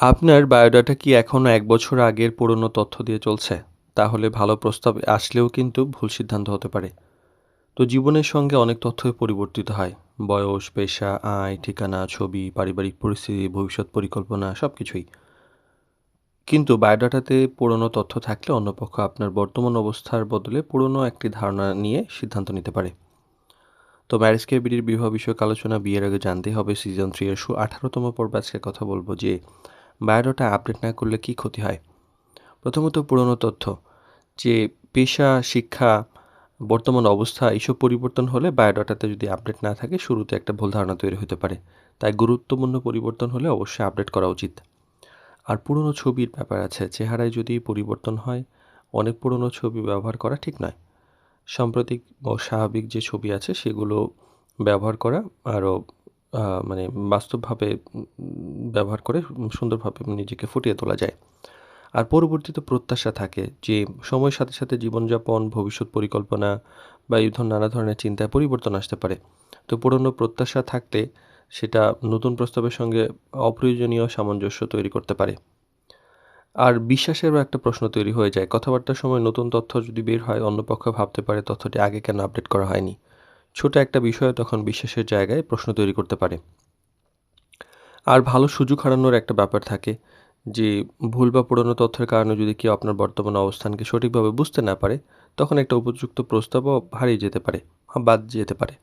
আপনার বায়োডাটা কি এখনো ১ বছর আগের পুরনো তথ্য দিয়ে চলছে? তাহলে ভালো প্রস্তাব আসলেও কিন্তু ভুল সিদ্ধান্ত হতে পারে। তো জীবনের সঙ্গে অনেক তথ্যই পরিবর্তিত হয়। বয়স, পেশা, আয়, ঠিকানা, ছবি, পারিবারিক পরিস্থিতি, ভবিষ্যৎ পরিকল্পনা সবকিছুই। কিন্তু বায়োডাটাতে পুরনো তথ্য থাকলে অন্যপক্ষ আপনার বর্তমান অবস্থার বদলে পুরনো একটি ধারণা নিয়ে সিদ্ধান্ত নিতে পারে। তো ম্যারেজ কে বিডির বিবাহ বিষয়ক আলোচনা বিয়ের আগে জানতেই হবে সিজন 3 এর 18তম পর্বে আজকে কথা বলব যে বায়োডাটা আপডেট না করলে কি ক্ষতি হয়। প্রথমত পুরনো তথ্য যে পেশা, শিক্ষা, বর্তমান অবস্থা এসব পরিবর্তন হলে বায়োডাটাতে যদি আপডেট না থাকে শুরুতে একটা ভুল ধারণা তৈরি হতে পারে। তাই গুরুত্বপূর্ণ পরিবর্তন হলে অবশ্যই আপডেট করা উচিত। আর পুরনো ছবির ব্যাপার আছে, চেহারায় যদি পরিবর্তন হয় অনেক পুরনো ছবি ব্যবহার করা ঠিক নয়। সাম্প্রতিক ও স্বাভাবিক যে ছবি আছে সেগুলো ব্যবহার করা আরও মানে বাস্তবভাবে ব্যবহার করে সুন্দরভাবে নিজেকে ফুটিয়ে তোলা যায়। আর পরবর্তীতে প্রত্যাশা থাকে যে সময়ের সাথে সাথে জীবনযাপন, ভবিষ্যৎ পরিকল্পনা বা এই নানা ধরনের চিন্তায় পরিবর্তন আসতে পারে। তো পুরনো প্রত্যাশা থাকলে সেটা নতুন প্রস্তাবের সঙ্গে অপ্রয়োজনীয় সামঞ্জস্য তৈরি করতে পারে। আর বিশ্বাসেরও একটা প্রশ্ন তৈরি হয়ে যায়। কথাবার্তার সময় নতুন তথ্য যদি বের হয় অন্য পক্ষ ভাবতে পারে তথ্যটি আগে কেন আপডেট করা হয়নি। ছোট একটা বিষয় তখন বিশ্বাসের জায়গায় প্রশ্ন তৈরি করতে পারে। আর ভালো সুযোগ হারানোর একটা ব্যাপার থাকে যে ভুল বা পুরনো তথ্যের কারণে যদি কেউ আপনার বর্তমান অবস্থানকে সঠিকভাবে বুঝতে না পারে, তখন একটা উপযুক্ত প্রস্তাবও হারিয়ে যেতে পারে, বাদ যেতে পারে।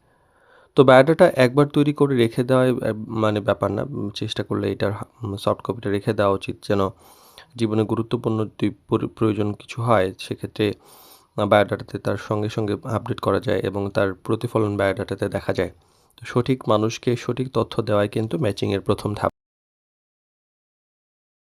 তো বায়োডাটা একবার তৈরি করে রেখে দেওয়াই মানে ব্যাপার না। চেষ্টা করলে এটার সফট কপিটা রেখে দেওয়া উচিত যেন জীবনে গুরুত্বপূর্ণ যদি প্রয়োজন কিছু হয় সেক্ষেত্রে বায়োডাটাতে তার সঙ্গে সঙ্গে আপডেট করা যায় এবং তার প্রতিফলন বায়োডাটাতে দেখা যায়। তো সঠিক মানুষকে সঠিক তথ্য দেওয়াই কিন্তু ম্যাচিংয়ের প্রথম ধাপ।